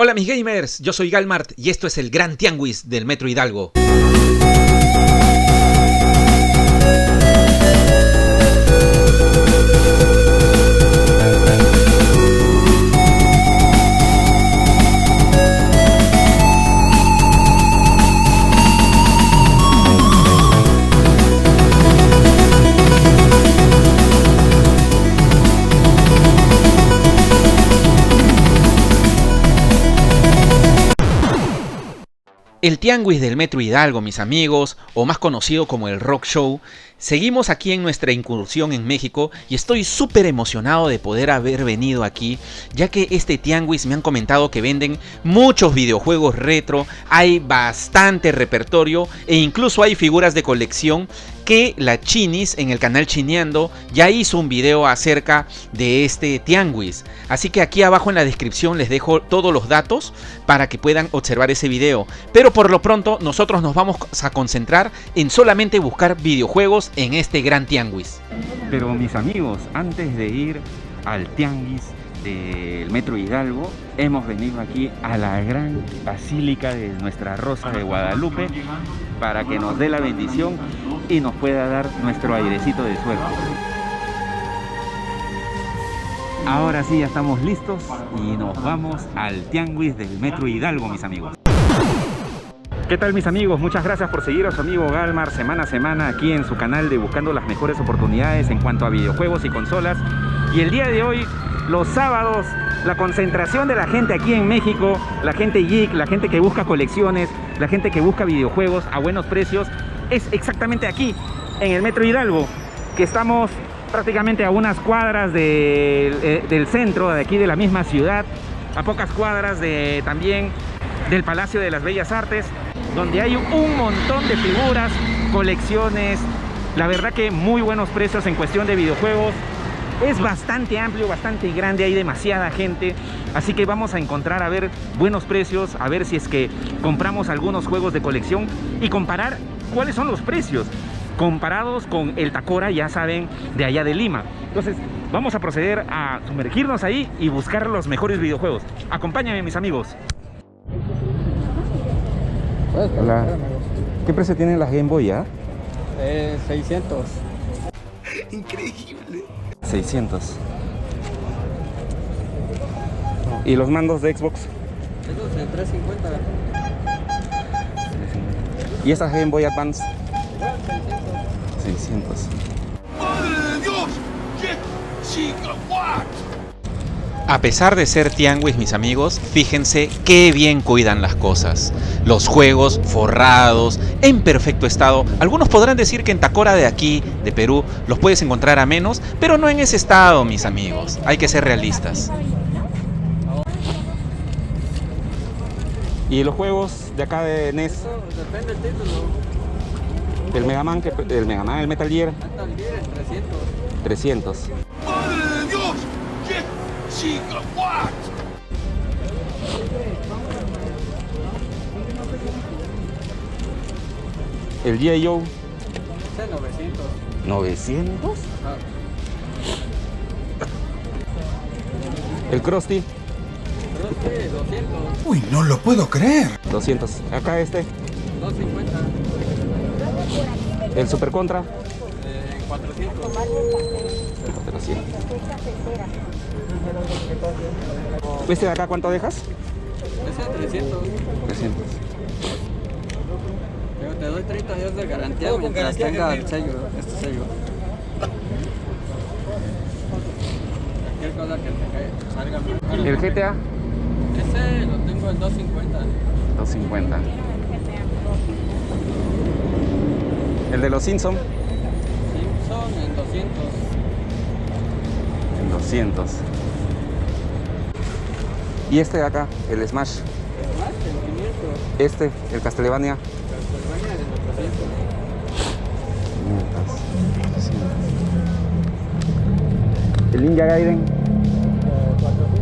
Hola mis gamers, yo soy Galmart y esto es el Gran Tianguis del Metro Hidalgo. El Tianguis del Metro Hidalgo, mis amigos, o más conocido como el Rock Show, seguimos aquí en nuestra incursión en México y estoy súper emocionado de poder haber venido aquí, ya que este Tianguis me han comentado que venden muchos videojuegos retro, hay bastante repertorio e incluso hay figuras de colección que la Chinis en el canal Chineando ya hizo un video acerca de este Tianguis. Así que aquí abajo en la descripción les dejo todos los datos para que puedan observar ese video. Pero por lo pronto nosotros nos vamos a concentrar en solamente buscar videojuegos en este gran Tianguis. Pero mis amigos, antes de ir al Tianguis del Metro Hidalgo, hemos venido aquí a la gran basílica de Nuestra Rosa de Guadalupe para que nos dé la bendición y nos pueda dar nuestro airecito de suerte. Ahora sí, ya estamos listos y nos vamos al Tianguis del Metro Hidalgo, mis amigos. ¿Qué tal, mis amigos? Muchas gracias por seguir a su amigo Galmart semana a semana aquí en su canal de Buscando las Mejores Oportunidades en cuanto a videojuegos y consolas. Y el día de hoy, los sábados, la concentración de la gente aquí en México, la gente geek, la gente que busca colecciones, la gente que busca videojuegos a buenos precios, es exactamente aquí, en el Metro Hidalgo, que estamos prácticamente a unas cuadras del centro, de aquí de la misma ciudad, a pocas cuadras también del Palacio de las Bellas Artes, donde hay un montón de figuras, colecciones, la verdad que muy buenos precios en cuestión de videojuegos. Es bastante amplio, bastante grande, hay demasiada gente, así que vamos a encontrar a ver buenos precios, a ver si es que compramos algunos juegos de colección y comparar cuáles son los precios comparados con el Tacora, ya saben, de allá de Lima. Entonces vamos a proceder a sumergirnos ahí y buscar los mejores videojuegos. Acompáñenme, mis amigos. Hola. ¿Qué precio tienen las Game Boy ya? 600. Increíble. 600. ¿Y los mandos de Xbox? Esos en 350. ¿Y esas Game Boy Advance? 600. 600. ¡Madre de Dios! ¡Qué gigawatt! A pesar de ser Tianguis, mis amigos, fíjense qué bien cuidan las cosas. Los juegos forrados, en perfecto estado. Algunos podrán decir que en Tacora de aquí, de Perú, los puedes encontrar a menos, pero no en ese estado, mis amigos. Hay que ser realistas. ¿Y los juegos de acá de NES? Depende del título. El Mega Man, el Metal Gear. Metal Gear en 300. 300. ¡Madre de Dios! ¡Qué gigawatt! El G.I. Joe. Ese 900. 900. Ajá. El Krusty. Pero este 200. ¡Uy, no lo puedo creer! 200. Acá este. 250. El Super Contra. 400. 400. ¿Este de acá cuánto dejas? Ese 300. 300. Pero te doy 30 días de garantía mientras tenga el sello, este sello. Cualquier cosa que te salga mal. El GTA. Ese lo tengo en 250. 250. El de los Simpson. Simpson en 200. En 200. Y este de acá, el Smash. Más en 500. Este, el Castlevania. Castlevania en 800. El Ninja Gaiden. 400.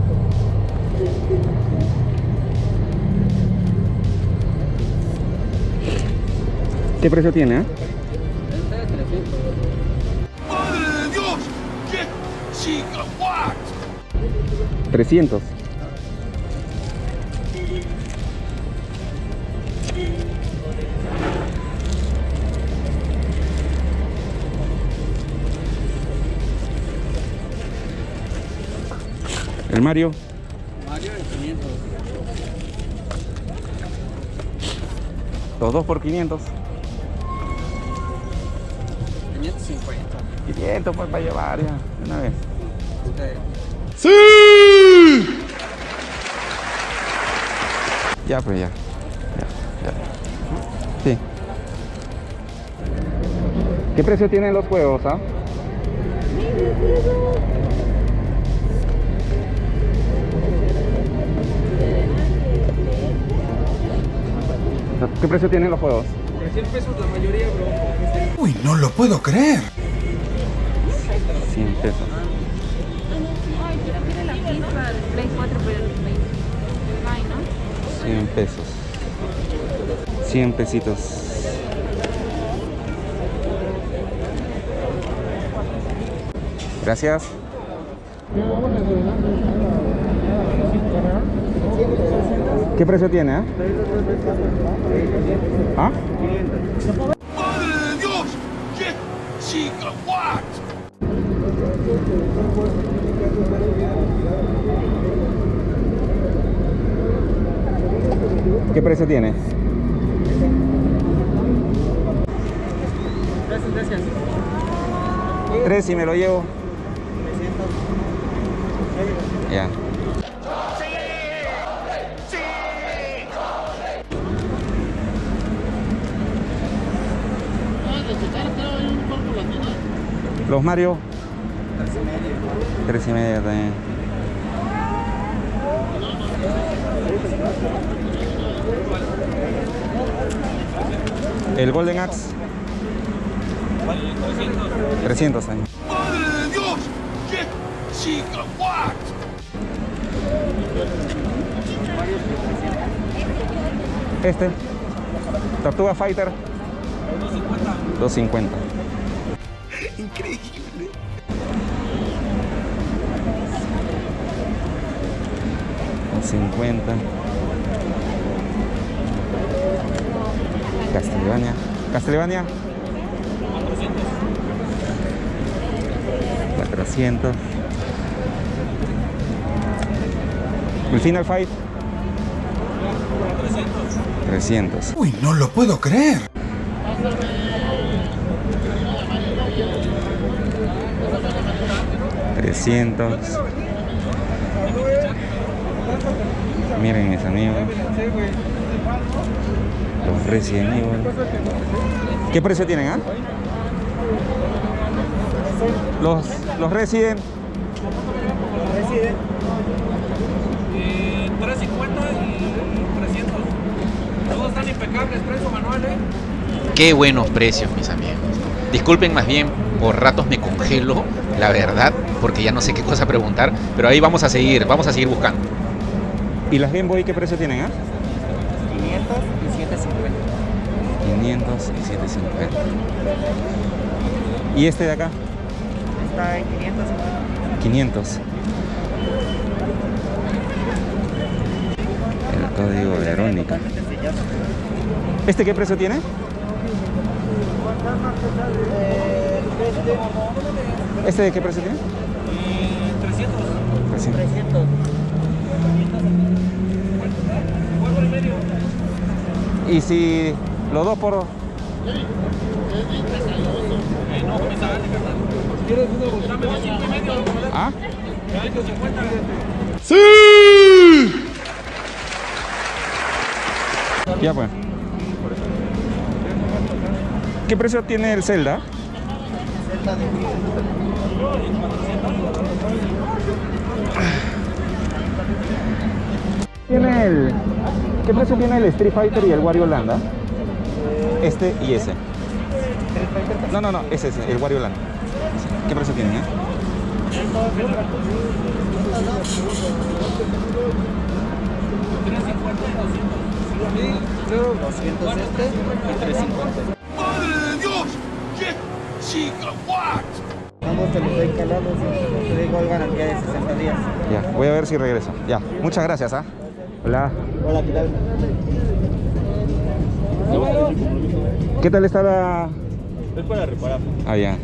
¿Qué precio tiene? Este 300. ¡Madre de Dios! ¡Qué gigawatt! 300. ¿El Mario? Mario en 500. Los dos por 500. 550. 500 pues para llevar ya, de una vez. Sí. Ya pues ya. Sí. ¿Qué precio tienen los juegos, ah? ¿Qué precio tienen los juegos? 300 pesos la mayoría, bro. Uy, no lo puedo creer. 100 pesos. Ay, quiero la FIFA del Play 4, pero el Play. Ay, ¿no? 100 pesos. 100 pesitos. Gracias. ¿Qué precio tiene? ¿Ah? ¡Madre de Dios! ¡Qué chica! ¡What! ¿Qué precio tiene? Gracias. 3 y me lo llevo. Ya. Los Mario. 3 y media también. El Golden Axe. 300 años. ¡Madre de Dios! ¡Qué chica! ¡What! Este. Tortuga Fighter. 250. Increíble. 250. Castlevania. Castlevania. 400. El Final Fight. 300. Uy, no lo puedo creer. Miren mis amigos, los Resident Evil. ¿Qué precio tienen, ah? Los Resident. 350 y 300. Todos están impecables, precio manual, Qué buenos precios, mis amigos. Disculpen más bien, por ratos me congelo, la verdad, porque ya no sé qué cosa preguntar, pero ahí vamos a seguir buscando. ¿Y las Game Boy qué precio tienen, ah? 500 y 750. 500 y 750. ¿Y este de acá? Está en 550. 500. El código Verónica. ¿Este qué precio tiene? ¿Este de qué precio tiene? 300. 300. ¿Y si los dos por...? ¿Ah? ¡Sí! Ya pues. ¿Qué precio tiene el Zelda? ¿Qué precio tiene el Street Fighter y el Wario Land? Este y ese. No, ese, el Wario Land. ¿Qué precio tienen, eh? Creo 200 este y 350. ¡Madre de Dios! ¡Qué chica! ¡What! Ambos te los doy calados y te digo garantía de 60 días. Ya, voy a ver si regreso. Ya, muchas gracias, ¿ah? Hola. Hola, ¿qué tal? ¿Qué tal está la...? Es para reparar. Ah, ya.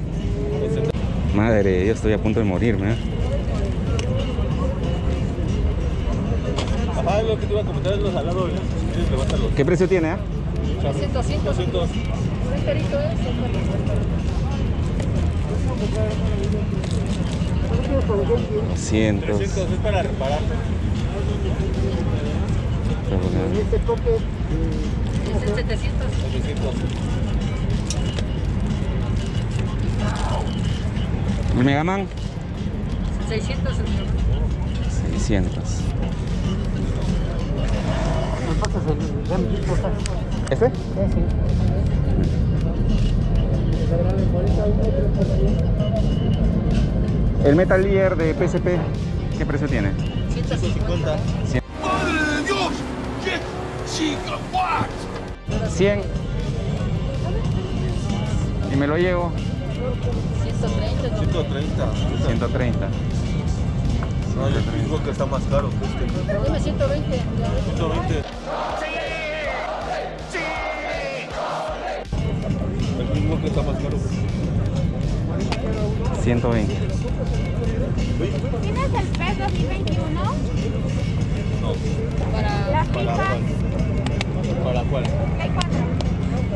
Madre de Dios, estoy a punto de morirme, ¿eh? Ah, lo que te iba a comentar es los alados. Levántalos. ¿Qué precio tiene? 200. Enterito es. 200. 300 es para reparar. Es el 700. 700. ¿El Megaman? 600. 600. ¿Este? El Metal Gear de PSP, ¿qué precio tiene? 150. ¡Madre de Dios! ¡Qué gigawatt! 100. Y me lo llevo. 130. 130. 130. No, yo digo que está más caro que este. Dime 120. 120. El mismo que está más caro. 120. ¿Tienes el PES 2021? Para Las ¿Para FIFA cuál? ¿Para cuál? Play 4.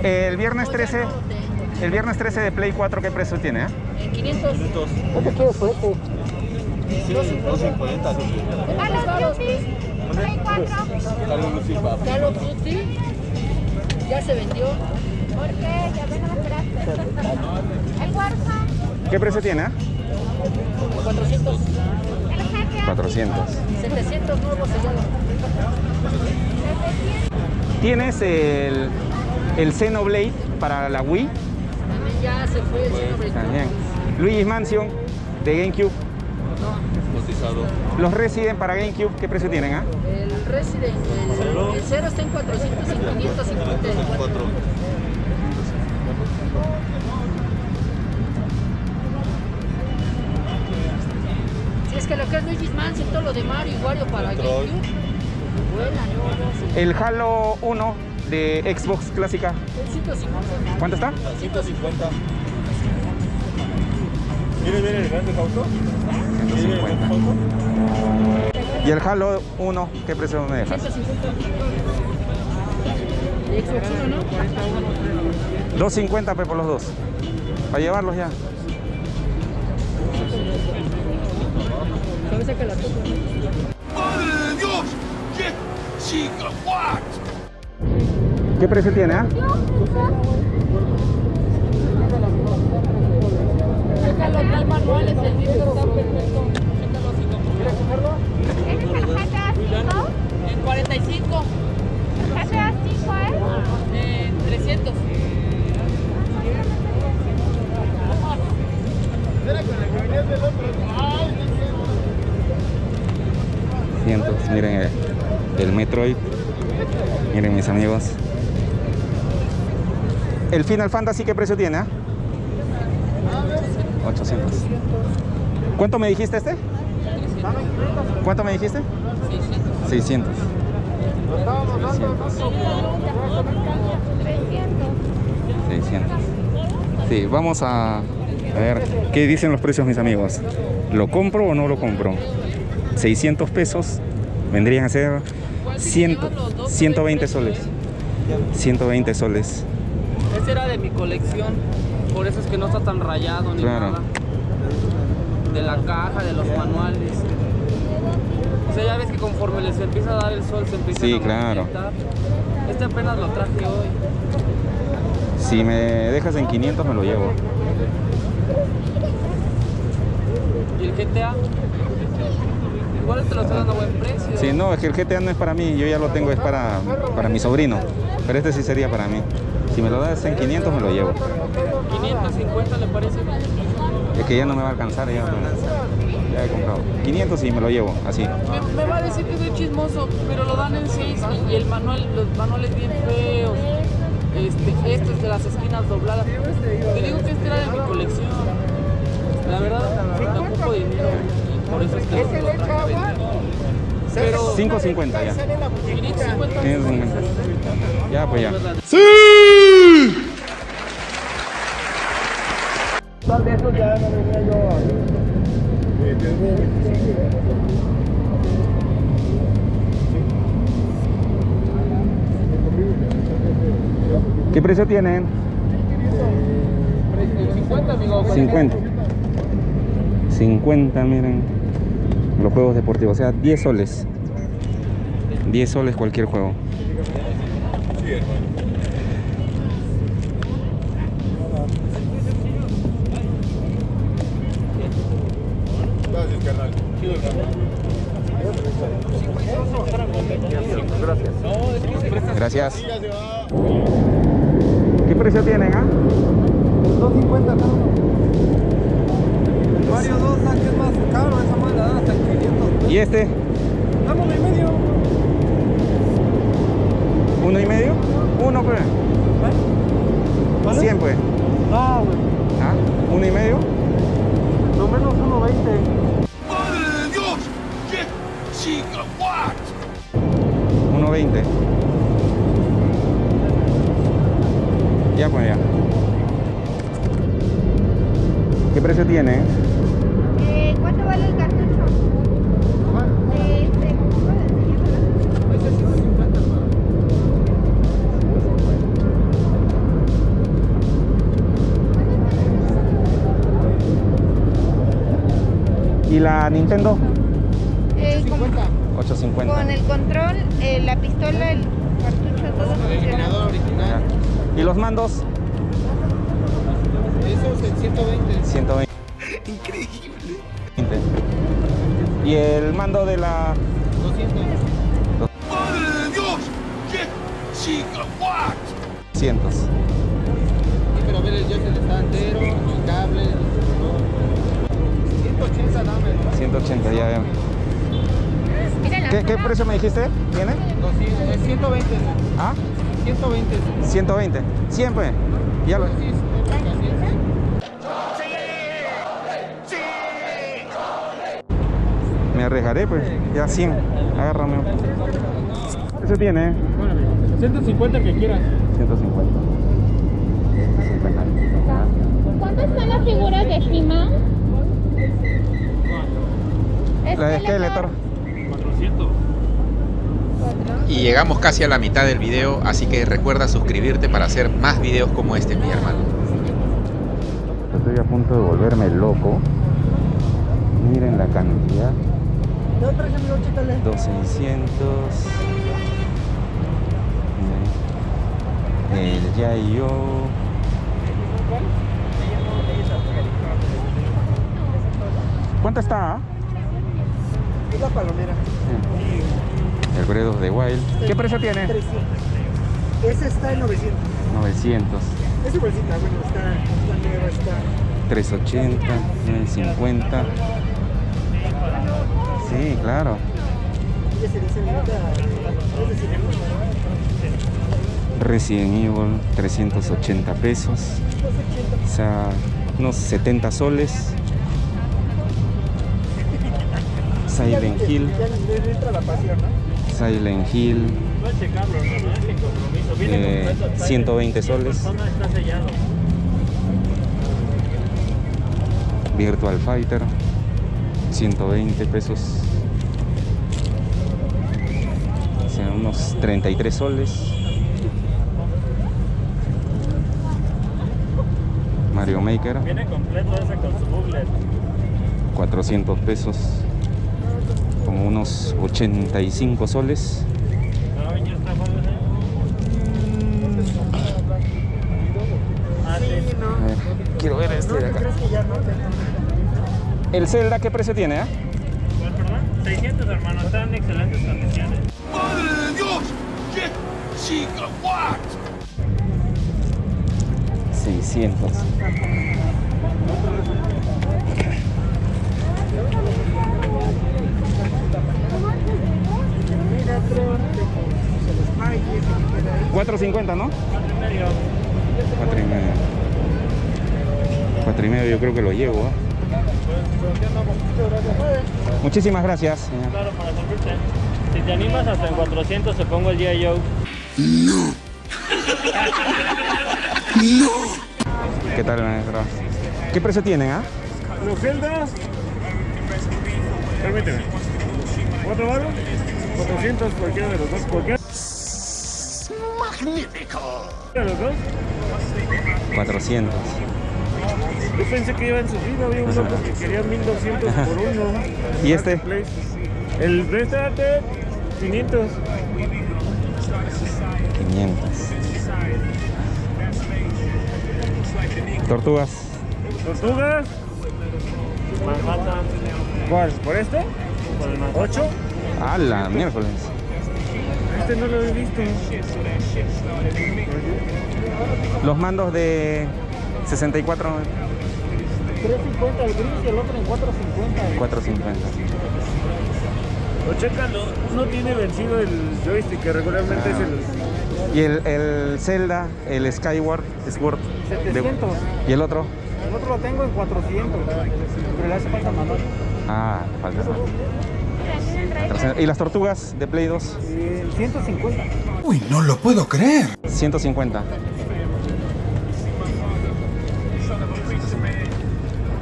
El viernes 13 de Play 4, ¿qué precio tiene? 500. 500. ¿Qué quieres por este? Sí, 250. Call of Duty Play 4. Carlos Lucy, papi. Call of Duty ya se vendió. ¿Por qué? Ya ven, no me esperaste. El Warzone. ¿Qué precio tiene? 400. El GTA. 400. 700 nuevos sellados. ¿Tienes el Xenoblade para la Wii? También ya se fue el Xenoblade. También. Luigi's Mansion de GameCube. Cotizado. Los Resident para GameCube, ¿qué precio tienen? El Resident, el 0 está en 400 y 554. 4. Si es que lo que es Luigi's Mansion, todo lo de Mario y Wario para Control. GameCube. Buena, no, El Halo 1 de Xbox clásica. El 150. ¿Cuánto está? 150. Miren el grande Fausto. 150. ¿Y el Halo 1, qué precio me dejas? 150. De Xbox One, ¿no? 250 por los dos. Para llevarlos ya. Cabeza que la toca, ¿no? ¡Madre de Dios! ¡Qué gigawatt! ¿Qué precio tiene? Chécalo, los manuales, el libro está perfecto. Chécalo si no. ¿Quieres cogerlo? ¿Ese es el GTA 5? En 45. GTA 5 es. 300. Cientos. Miren el Metroid. Miren mis amigos. ¿El Final Fantasy qué precio tiene? 800. ¿Cuánto me dijiste este? ¿Cuánto me dijiste? 600. 600. Sí, vamos a ver qué dicen los precios, mis amigos. ¿Lo compro o no lo compro? 600 pesos vendrían a ser 120 soles. 120 soles. Ese era de mi colección, por eso es que no está tan rayado ni Claro. nada. De la caja, de los manuales. O sea, ya ves que conforme les empieza a dar el sol se empieza Sí, a claro. marchitar. Este apenas lo traje hoy. Si me dejas en 500 me lo llevo. Y el GTA, igual te lo estoy dando a buen precio. Sí, no, es que el GTA no es para mí, yo ya lo tengo, es para mi sobrino. Pero este sí sería para mí. Si me lo das en 500 me lo llevo. 550 le parece bien. Es que ya no me va a alcanzar, ya he comprado. 500 y me lo llevo, así. Me va a decir que soy chismoso, pero lo dan en 6 y el manual, los manuales bien feos. Este es de las esquinas dobladas. Te digo que este era de mi colección. La verdad, me ocupo dinero y por eso es que lo traje a vender. Pero 5.50 ya. 550. 550. Ya, pues ya. ¿Qué precio tienen? 50, amigo. 50. 50, miren. Los juegos deportivos, o sea, 10 soles. 10 soles cualquier juego. Gracias, carnal. Gracias. ¿Qué precio tienen, ah? 250, ¿no? Mario 2, que es más caro, esa más la dan hasta 500. ¿Y este? Dame uno y medio. ¿1 y medio? Uno, pues. ¿Vale? 100, pues. No, güey. ¿Ah? ¿1 y medio? Lo menos 1.20. ¡Madre de Dios! ¡Qué gigawatt! 1.20. Ya, pues ya. ¿Qué precio tiene? ¿Cuánto vale el cartucho? De este, ¿cómo se llama? Ese es 150. ¿Y la Nintendo? 50. 850. Con el control, la pistola, el cartucho, todo funciona. Original. ¿Y los mandos? Eso es el 120. 120. Increíble. ¿Y el mando de la...? 200. ¡Madre de Dios! ¡Qué gigawatt! 200. Sí, pero a ver, el joystick está entero, el cable, el control. 180, dámelo. 180, ya veo. Mira la ¿Qué precio me dijiste? ¿Tiene? 200, es 120. ¿Ah? 120. 120. 100, pues. Ya lo... Sí, Me arriesgaré, pues. Ya 100. Agárrame. ¿Eso tiene? 150 que quieras. 150. 150. ¿Cuántas son las figuras de He-Man? La de Skeletor. 400. Y llegamos casi a la mitad del video, así que recuerda suscribirte para hacer más videos como este, mi hermano. Estoy a punto de volverme loco. Miren la cantidad. 2600. El Yayo. ¿Cuánto está? Es la palomera. El Breath of the Wild. ¿Qué precio tiene? 300. Ese está en 900. 900. Es igualcita, bueno, está nueva, está. 380, 950. Sí, claro. Ese dice Resident Evil, 380 pesos. O sea, unos 70 soles. Silent Hill. Ya le entra la pasión, ¿no? Silent Hill. No a checarlo, no es sin compromiso. Viene completo. 120 soles. Está sellado. Virtual Fighter, 120 pesos. O sea, unos 33 soles. Mario Maker, Viene completo ese con su bugle. 400 pesos. Como unos 85 soles. No, ya está A ver, quiero ver este de acá. ¿El Zelda qué precio tiene? ¿Perdón? 600, hermano, está en excelentes condiciones. ¡Madre de Dios! ¡Qué gigawatt! 600. $4.50, ¿no? 4.5. 4.5 yo creo que lo llevo. Muchísimas gracias. Señor. Claro, para servirte. Si te animas hasta en 400 te pongo el G.I. Joe. ¿Qué tal, maestro? ¿Qué precio tienen, ah? Los celdas. Permíteme. ¿4 baros? 400 cualquiera de los dos. ¿Por qué? ¡Magnífico! ¿Los dos? 400. Yo pensé que iban subido, había un loco que quería 1200 por uno. ¿Y este? El Prestate 500. 500. Tortugas. ¿Tortugas? Manhattan. ¿Cuál? ¿Por este? ¿8? ¡Ah, la miércoles! Este no lo he visto. Los mandos de 64. 350 el gris y el otro en 450. 450. O chécalo, uno tiene vencido el joystick que regularmente es el... Y el Zelda, el Skyward Sword. 700. ¿Y el otro? El otro lo tengo en 400. Pero le hace falta manual. Ah, falta. ¿Y las tortugas de Play 2? 150. Uy, no lo puedo creer. 150.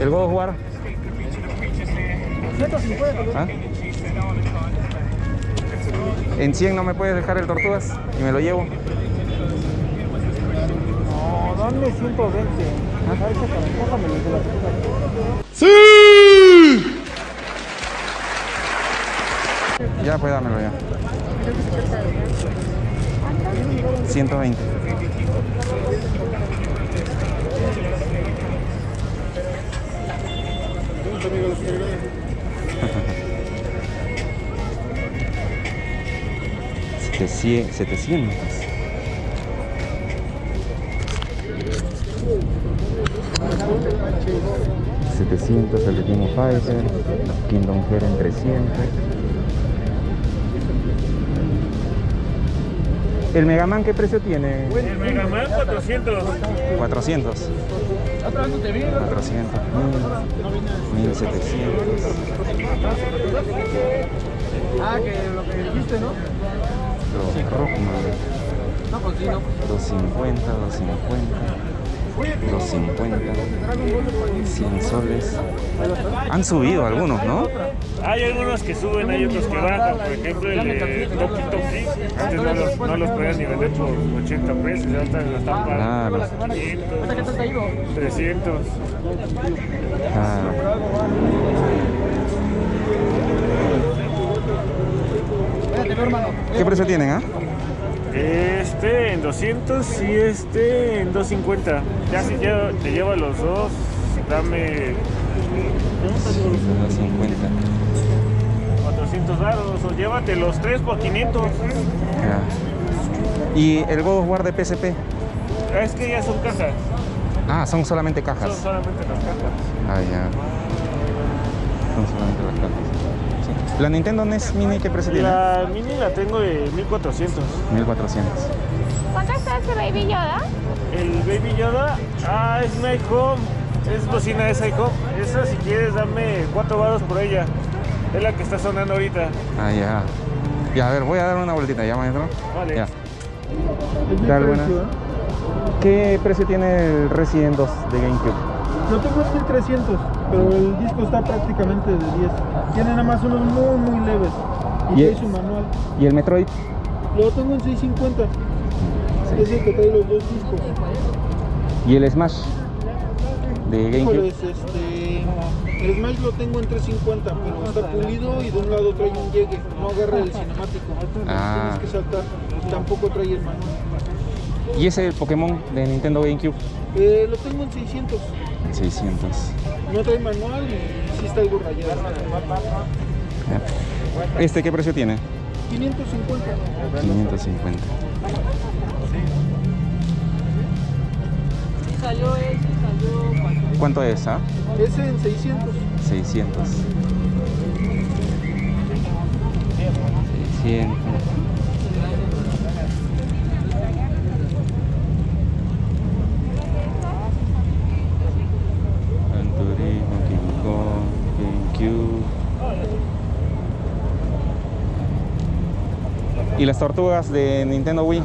¿El God of War? 150. ¿Ah? ¿En 100 no me puedes dejar el tortugas? Y me lo llevo. No, dame 120. A ver, déjame el de la tortuga. ¡Sí! Ya, pues dámelo ya. 120. $700. 700 el de King of Fighter, Kingdom Hearts en 300. ¿El Mega Man qué precio tiene? El Mega Man 400. 400. 400, 1700. Ah, que lo que dijiste, ¿no? Los Rockman. No, pues sí, no. 250, 250, 100 soles. Han subido algunos, ¿no? Hay algunos que suben, hay otros que bajan. Por ejemplo, el de Toki Toki. Antes no los podían ni vender por 80 pesos. Ya están Claro. 500, 300. Claro. ¿Qué precio tienen, ah? Este en 200 y este en 250. Ya si te llevo los dos, dame 250. 400 dados o llévate los tres por 500. Ya. ¿Y el God of War de PSP? Es que ya son cajas. Ah, son solamente Son cajas. solamente las cajas. Ah, ya. Son solamente las cajas. Sí. ¿La Nintendo NES Mini qué precio tiene? La mini la tengo de 1400. 1400. ¿Cuánto está ese Baby Yoda? El Baby Yoda, es una iHome. Es bocina de esa iHome. Esa si quieres dame 4 varos por ella. Es la que está sonando ahorita. Ah, ya. Ya, a ver, voy a dar una vueltita, ¿ya, maestro? Vale. Ya. ¿Qué tal, buena? ¿Qué precio tiene el Resident 2 de GameCube? Lo tengo en 1300, pero el disco está prácticamente de 10. Tiene nada más unos muy leves. Y trae su manual. ¿Y el Metroid? Lo tengo en 650. Es el que trae los dos discos. ¿Y el Smash de GameCube? Híjoles, el Smash lo tengo en 350, pero está pulido y de un lado trae un llegue. No agarra el cinemático. Ah. Tienes que saltar. Tampoco trae el manual. ¿Y ese Pokémon de Nintendo GameCube? Lo tengo en 600. 600. No trae manual y sí está algo rayado. Ya. ¿Este qué precio tiene? 550. 550. Salió ese, salió... ¿Cuánto es, ah? Ese en 600. 600. 600. Gran Turismo, King Kong, GameCube. ¿Y las tortugas de Nintendo Wii?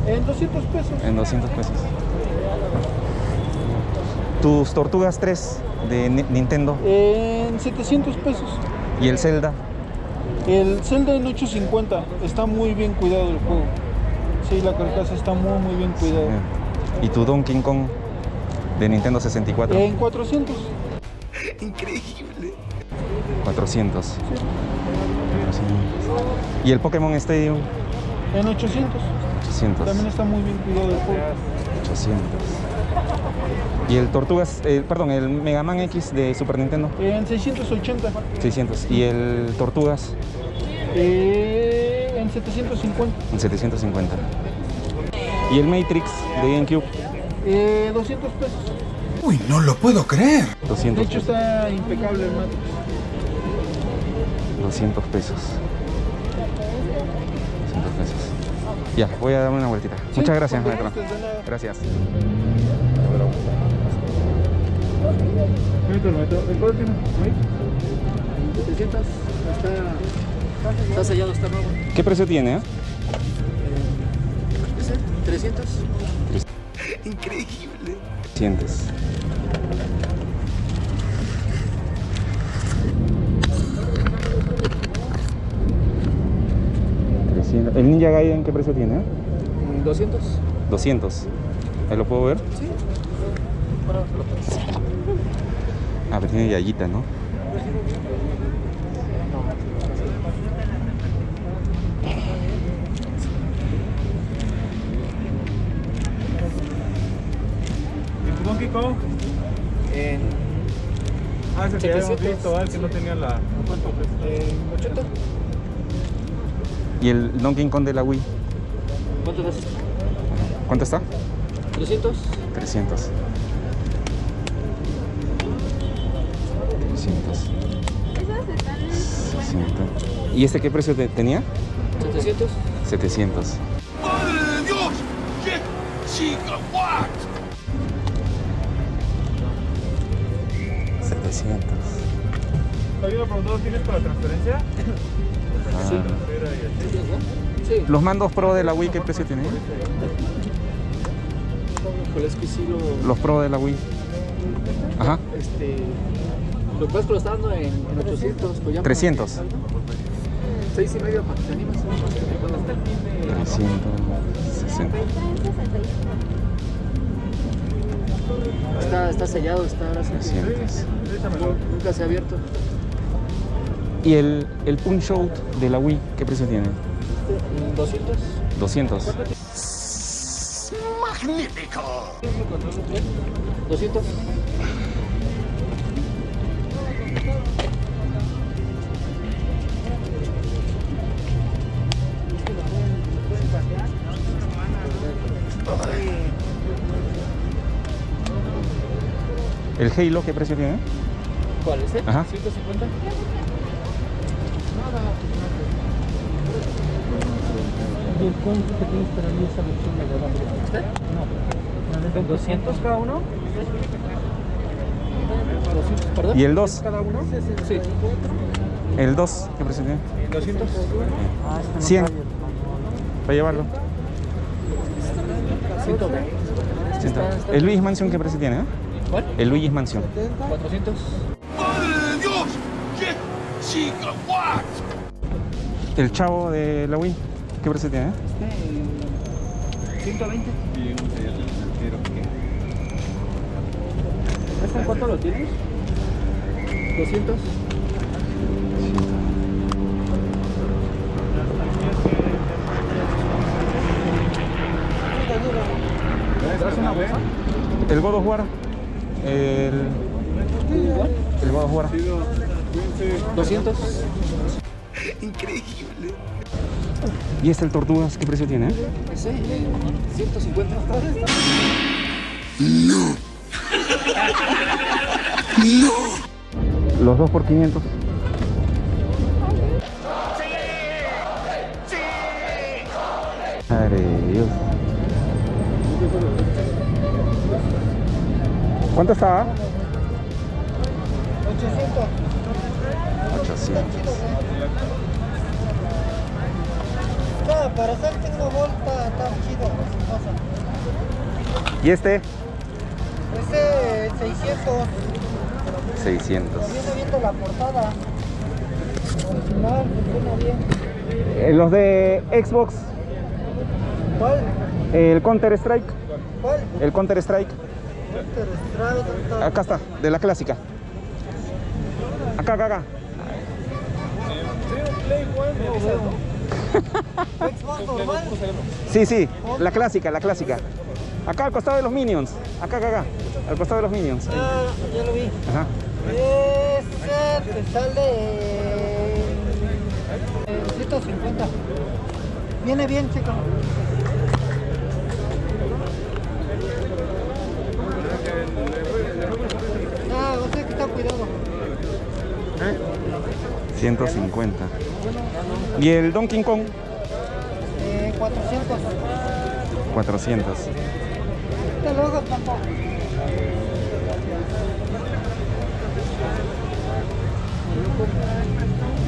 En 200 pesos. En 200 pesos. ¿Tus tortugas 3 de Nintendo? En 700 pesos. ¿Y el Zelda? El Zelda en 850. Está muy bien cuidado el juego. Sí, la carcasa está muy bien cuidada. Sí. ¿Y tu Donkey Kong de Nintendo 64? En 400. 400. Sí. ¿Y el Pokémon Stadium? En 800. 800. También está muy bien cuidado el juego. 800. ¿Y el Tortugas, perdón, el Mega Man X de Super Nintendo? En 680. 600. ¿Y el Tortugas? En 750. En 750. ¿Y el Matrix de GameCube? 200 pesos. Uy, no lo puedo creer. 200 De hecho pesos. está impecable el Matrix. 200 pesos. 200 pesos. Ya, voy a darme una vueltita. Sí, Muchas gracias, cuando maestro. gustes, de nada. Gracias. ¿El cuál tiene? 300. Está sellado, está nuevo. ¿Qué precio tiene? ¿Ese? 300. 300. ¿El Ninja Gaiden qué precio tiene? 200. 200. ¿Ahí lo puedo ver? Sí. Ah, pero tiene yayita, ¿no? ¿Y tu Donkey Kong? Ese que ya habíamos visto, el que no tenía la... ¿Cuánto? 80. ¿Y el Donkey Kong de la Wii? ¿Cuánto das? ¿Cuánto está? 300. 300. 300. 60. ¿Y este qué precio tenía? 700. 700. ¡Madre de Dios! ¡Qué chica! ¡What! 700. Hay una pregunta, ¿tienes para transferencia? Sí. ¿Los mandos Pro de la Wii qué precio tienen? Pero es que sí lo... Los Pro de la Wii. Ajá. Lo que pasa es que lo está dando en 800. Pues ya 300. 6.5 para que te animes. 360. Está sellado, está ahora sí. 300. Nunca se ha abierto. ¿Y el Punch Out de la Wii qué precio tiene? 200. 200. ¡Magnífico! 200. ¿El Halo qué precio tiene? ¿Cuál es? Ajá. 150. ¿Y el Kong que tienes para mí esa versión de la ¿Con 200 cada uno? 200, ¿perdón? ¿Y el 2? ¿Cada uno? Sí. ¿El 2 qué precio tiene? 200. 100. Para llevarlo. 120. ¿El Luigi's Mansion qué precio tiene? ¿Cuál? El Luigi's Mansion. 400. ¡Madre de Dios! ¡Qué chica! ¡What! ¿El Chavo de la Wii qué precio tiene? 120. ¿Este en cuánto lo tienes? 200. ¿El God of War? El God of War. 200. ¿Y este el Tortugas qué precio tiene? Ese, 150. Los dos por 500. Madre de Dios. ¿Cuánto estaba? 800. No, para hacer tengo vuelta, está chido. ¿Y este? Ese 600. 600. Viene viendo la portada. Original, funciona bien. Los de Xbox. ¿Cuál? El Counter Strike. ¿Cuál? El Counter Strike. Acá está, de la clásica. Acá. Sí, la clásica. Acá al costado de los Minions. Acá. Al costado de los Minions. Ah, ya lo vi. Ajá. Ese te sale 150. Viene bien, chico. Ah, no sé que está cuidado. 150. ¿Y el Donkey Kong? 400. 400. Te lo hago, papá.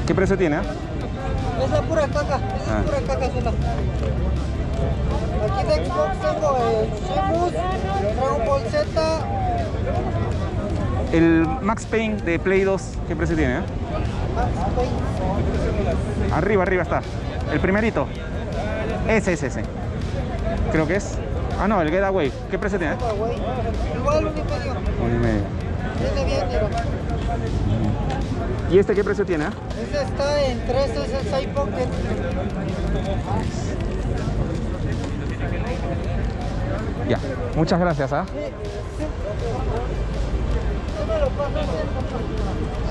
¿Qué precio tiene? Esa pura caca, pura caca sola. Aquí de Xbox tengo el Sheamus, Dragon Ball Z. El Max Payne de Play 2, ¿qué precio tiene? Max Payne. Arriba está. El primerito. Ese. Creo que es. Ah, no, el Getaway. ¿Qué precio tiene? Igual 1,5. 1,5. Viene bien, mira. ¿Y este qué precio tiene? Ese está en 3, es el Side Pocket. Ya, muchas gracias, ¿ah?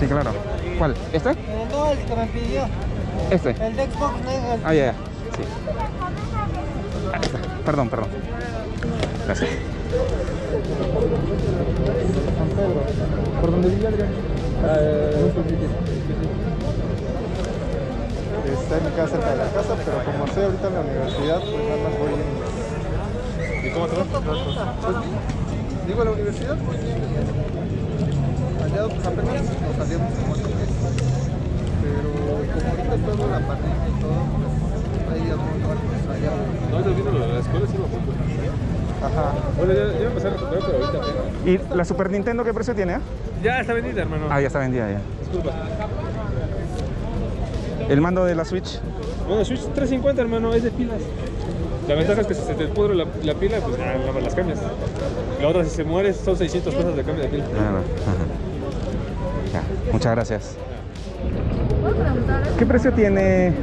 Sí, claro. ¿Cuál? ¿Este? No, el que me pidió. Este. El de Xbox Negro. Ah, ya. Sí. Ahí está. Perdón. Gracias. ¿Por dónde vive Adrián? Está en mi casa, cerca de la casa, pero como estoy ahorita en la universidad, pues nada más voy en... ¿Y cómo te va? Pues digo, a la universidad, pues bien. Allá pues apenas nos salíamos como 8 meses. Pero como ahorita está toda la pandemia y todo, pues hay días muy pues allá. No, yo vino a la escuela, sí lo apunto. Ajá. Bueno, ya empecé a recuperar, pero ahorita apenas. ¿Y la Super Nintendo qué precio tiene? Ya está vendida, hermano. Ah, ya está vendida ya. Disculpa. ¿El mando de la Switch? Bueno, Switch 350, hermano, es de pilas. La ventaja es que si se te pudre la pila, pues ya no las cambias. La otra, si se muere, son 600 pesos de cambio de pila. Claro. Ya, muchas gracias. ¿Puedo preguntar? ¿Qué precio tiene? En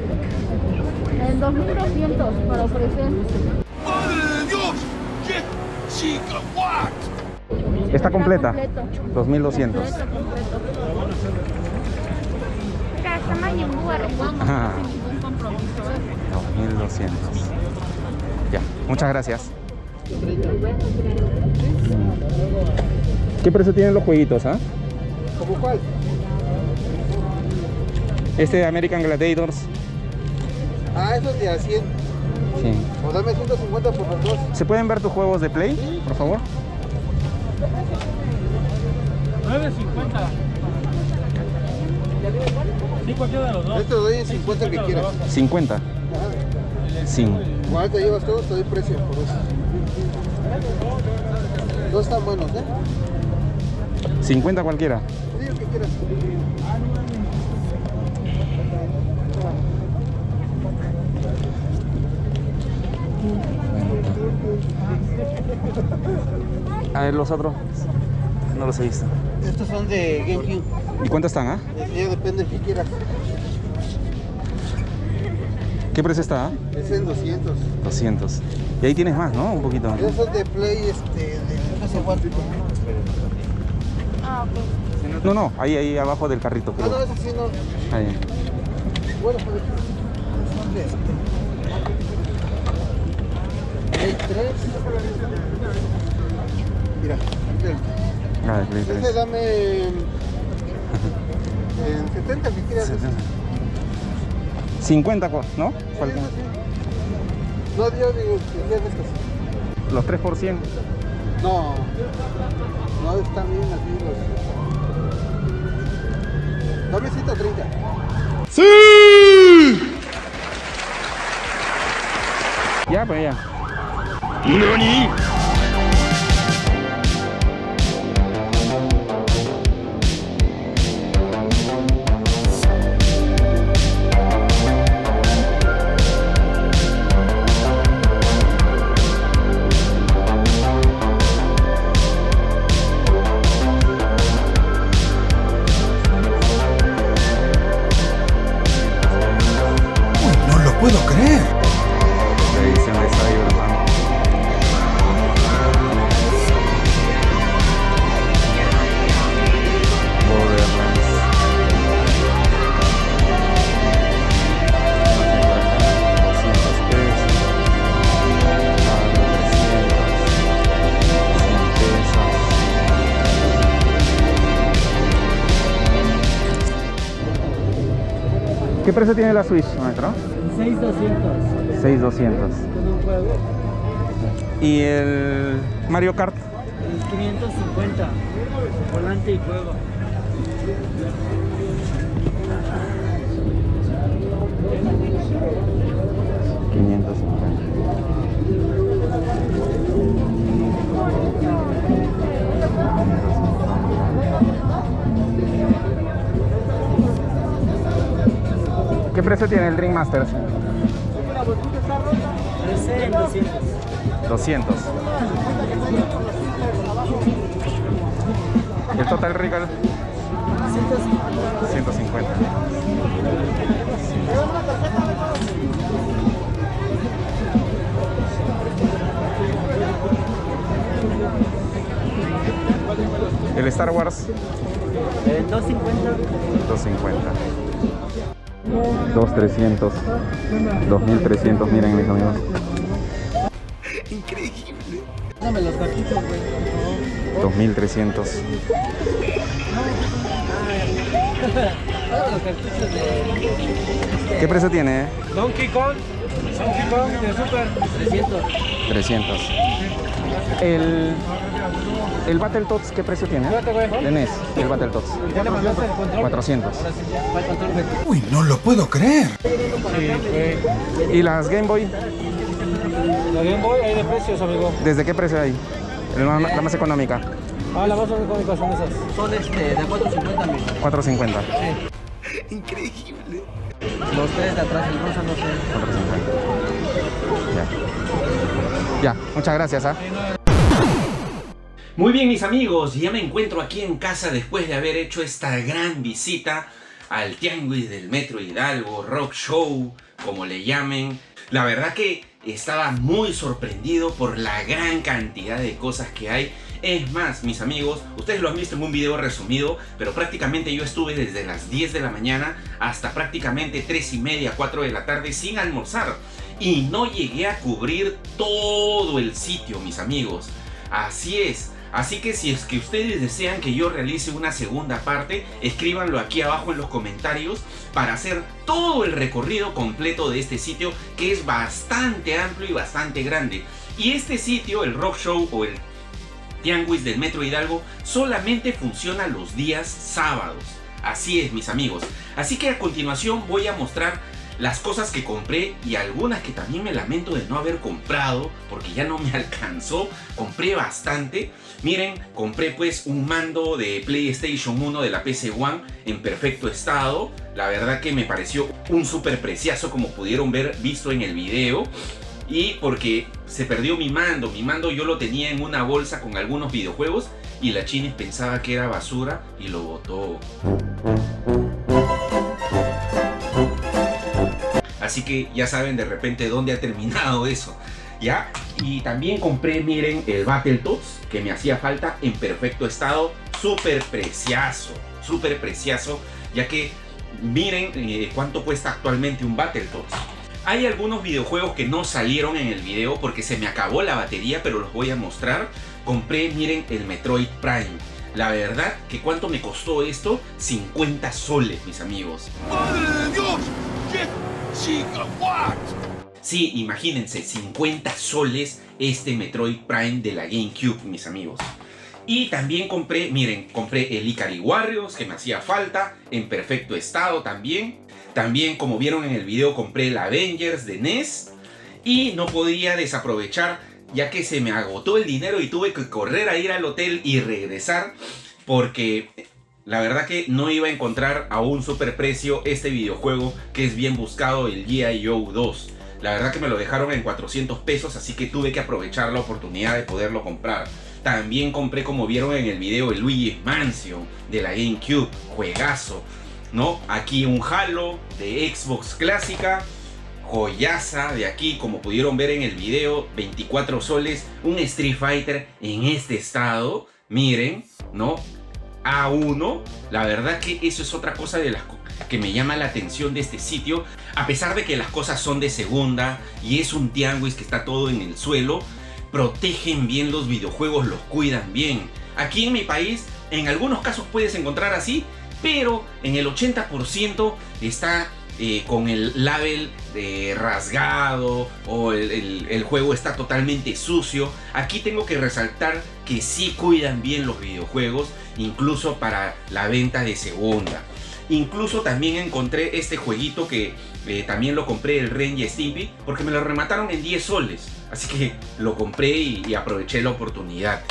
2.200 para ofrecer. ¡Madre de Dios! ¡Qué chica! ¡What! Está completa. Completo. 2200. Completo. Tamaño Ajá. Sin ningún compromiso. 2200. Ya, muchas gracias. ¿Qué precio tienen los jueguitos, ah? ¿Cómo cuál? Este de American Gladiators. Ah, eso es de a 100. Sí. O dame 150 por los dos. ¿Se pueden ver tus juegos de Play, por favor? 9.50. Sí, cualquiera de los dos. Este lo doy en 50 el que quieras. 50. Sí. Cuando te llevas todos, te doy precio por eso. Dos están buenos, ¿eh? 50 cualquiera. Sí, el que quieras. A ver los otros. No los he visto. Estos son de GameCube. ¿Y cuántos están, ah? Ya depende del que quieras. ¿Qué precio está, ah? Es en 200. 200. Y ahí tienes más, ¿no? Un poquito más. Esos son de Play, de no sé cuánto. Ah, ok. No, ahí abajo del carrito. Ah, no, Creo. esos sí no. Ahí. Bueno, pues son de Play 3. Mira, Ah, de Play 3. ese dame en 70 el que quieras. 50, ¿no? Sí, Falta. eso sí. No, yo digo, que de estos. Los 3 por 100. No, no están bien así los. Dame 130. Ya, pues ya. ¡Nani! ¿Qué precio tiene la Switch, maestro? 6,200. 6,200. Con un juego. ¿Y el Mario Kart? 550. Volante y juego. ¿Qué precio tiene el Dream Masters? La botella está rota. En 200. 200. ¿Y el Total Recall? 150. ¿El Star Wars? 250. 250. 2,300. 2,300, miren mis amigos. Increíble. Dame los taquitos, güey. 2,300. Los cartuchos de... ¿Qué precio tiene? Donkey Kong de Super. 300. 300. El Battletoads, ¿qué precio tiene? De NES, el Battletoads. ¿Ya le mandaste el control? 400. Uy, no lo puedo creer. Sí, güey. ¿Y las Game Boy? La Game Boy hay de precios, amigo. ¿Desde qué precio hay? La más económica. Ah, la más económica son esas. Son de 450, amigo. 450. Sí. Increíble. Los tres de atrás, el rosa no sé. 450. Ya, muchas gracias, ¿ah? Muy bien, mis amigos, ya me encuentro aquí en casa después de haber hecho esta gran visita al Tianguis del Metro Hidalgo, Rock Show, como le llamen. La verdad que estaba muy sorprendido por la gran cantidad de cosas que hay. Es más, mis amigos, ustedes lo han visto en un video resumido, pero prácticamente yo estuve desde las 10 de la mañana hasta prácticamente 3:30, 4 de la tarde sin almorzar. Y no llegué a cubrir todo el sitio, mis amigos. Así es. Así que si es que ustedes desean que yo realice una segunda parte, escríbanlo aquí abajo en los comentarios para hacer todo el recorrido completo de este sitio, que es bastante amplio y bastante grande. Y este sitio, el Rock Show o el Tianguis del Metro Hidalgo, solamente funciona los días sábados. Así es, mis amigos. Así que a continuación voy a mostrar las cosas que compré y algunas que también me lamento de no haber comprado porque ya no me alcanzó. Compré bastante. Miren, compré pues un mando de PlayStation 1 de la PC One en perfecto estado. La verdad que me pareció un súper preciazo, como pudieron ver visto en el video. Y porque se perdió mi mando yo lo tenía en una bolsa con algunos videojuegos y la Chinis pensaba que era basura y lo botó. Así que ya saben de repente dónde ha terminado eso, ¿ya? Y también compré, miren, el Battletoads, que me hacía falta en perfecto estado. Súper preciazo, ya que miren cuánto cuesta actualmente un Battletoads. Hay algunos videojuegos que no salieron en el video porque se me acabó la batería, pero los voy a mostrar. Compré, miren, el Metroid Prime. La verdad que cuánto me costó esto, 50 soles, mis amigos. ¡Madre de Dios! ¿Qué gigawatt? Sí, imagínense, 50 soles este Metroid Prime de la GameCube, mis amigos. Y también compré, miren, compré el Ikari Warriors, que me hacía falta, en perfecto estado también. También, como vieron en el video, compré el Avengers de NES. Y no podía desaprovechar, ya que se me agotó el dinero y tuve que correr a ir al hotel y regresar, porque la verdad que no iba a encontrar a un superprecio este videojuego, que es bien buscado, el G.I. Joe 2. La verdad que me lo dejaron en 400 pesos, así que tuve que aprovechar la oportunidad de poderlo comprar. También compré, como vieron en el video, el Luigi's Mansion de la GameCube, juegazo, ¿no? Aquí un Halo de Xbox clásica, joyaza de aquí, como pudieron ver en el video, 24 soles, un Street Fighter en este estado, miren, ¿no? A1, la verdad que eso es otra cosa de las que me llama la atención de este sitio. A pesar de que las cosas son de segunda y es un tianguis que está todo en el suelo, protegen bien los videojuegos, los cuidan bien. Aquí en mi país, en algunos casos puedes encontrar así, pero en el 80% está con el label rasgado o el juego está totalmente sucio. Aquí tengo que resaltar que sí cuidan bien los videojuegos, incluso para la venta de segunda. Incluso también encontré este jueguito que también lo compré, el Ren y Stimpy, porque me lo remataron en 10 soles. Así que lo compré y aproveché la oportunidad.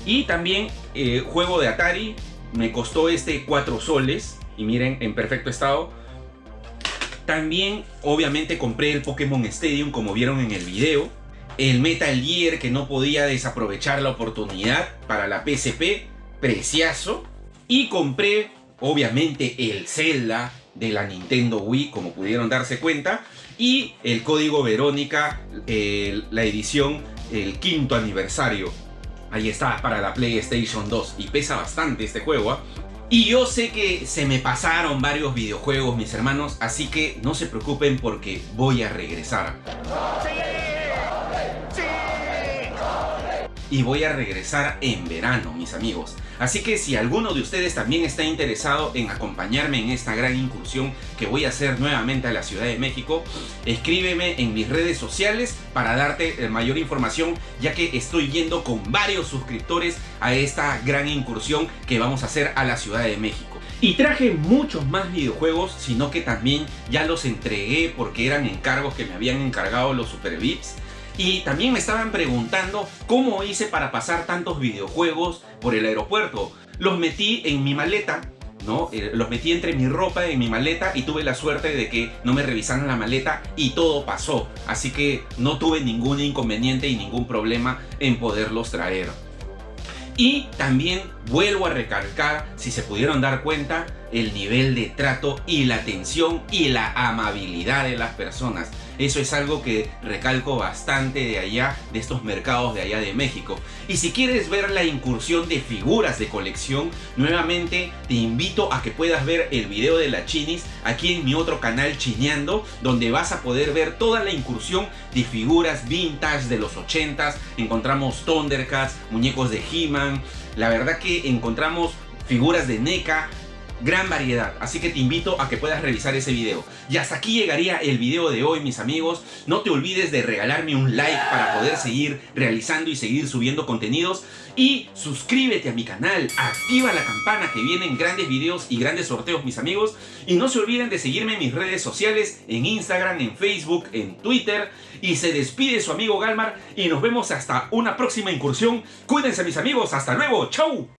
Y también juego de Atari, me costó 4 soles. Y miren, en perfecto estado. También obviamente compré el Pokémon Stadium, como vieron en el video. El Metal Gear, que no podía desaprovechar la oportunidad, para la PSP, preciazo. Y compré obviamente el Zelda de la Nintendo Wii, como pudieron darse cuenta. Y el Código Verónica, la edición, el 5º aniversario. Ahí está, para la PlayStation 2. Y pesa bastante este juego, ¿eh? Y yo sé que se me pasaron varios videojuegos, mis hermanos, así que no se preocupen porque voy a regresar. Y voy a regresar en verano, mis amigos. Así que si alguno de ustedes también está interesado en acompañarme en esta gran incursión que voy a hacer nuevamente a la Ciudad de México, escríbeme en mis redes sociales para darte mayor información, ya que estoy yendo con varios suscriptores a esta gran incursión que vamos a hacer a la Ciudad de México. Y traje muchos más videojuegos, sino que también ya los entregué porque eran encargos que me habían encargado los Super Vips. Y también me estaban preguntando cómo hice para pasar tantos videojuegos por el aeropuerto. Los metí en mi maleta, ¿no? Los metí entre mi ropa en mi maleta y tuve la suerte de que no me revisaron la maleta y todo pasó. Así que no tuve ningún inconveniente y ningún problema en poderlos traer. Y también vuelvo a recalcar, si se pudieron dar cuenta, el nivel de trato y la atención y la amabilidad de las personas. Eso es algo que recalco bastante de allá, de estos mercados de allá de México. Y si quieres ver la incursión de figuras de colección, nuevamente te invito a que puedas ver el video de la Chinis aquí en mi otro canal Chineando, donde vas a poder ver toda la incursión de figuras vintage de los 80s. Encontramos Thundercats, muñecos de He-Man, la verdad que encontramos figuras de NECA, gran variedad, así que te invito a que puedas revisar ese video. Y hasta aquí llegaría el video de hoy, mis amigos. No te olvides de regalarme un like para poder seguir realizando y seguir subiendo contenidos. Y suscríbete a mi canal, activa la campana, que vienen grandes videos y grandes sorteos, mis amigos. Y no se olviden de seguirme en mis redes sociales, en Instagram, en Facebook, en Twitter. Y se despide su amigo Galmar y nos vemos hasta una próxima incursión. Cuídense, mis amigos, hasta luego, chau.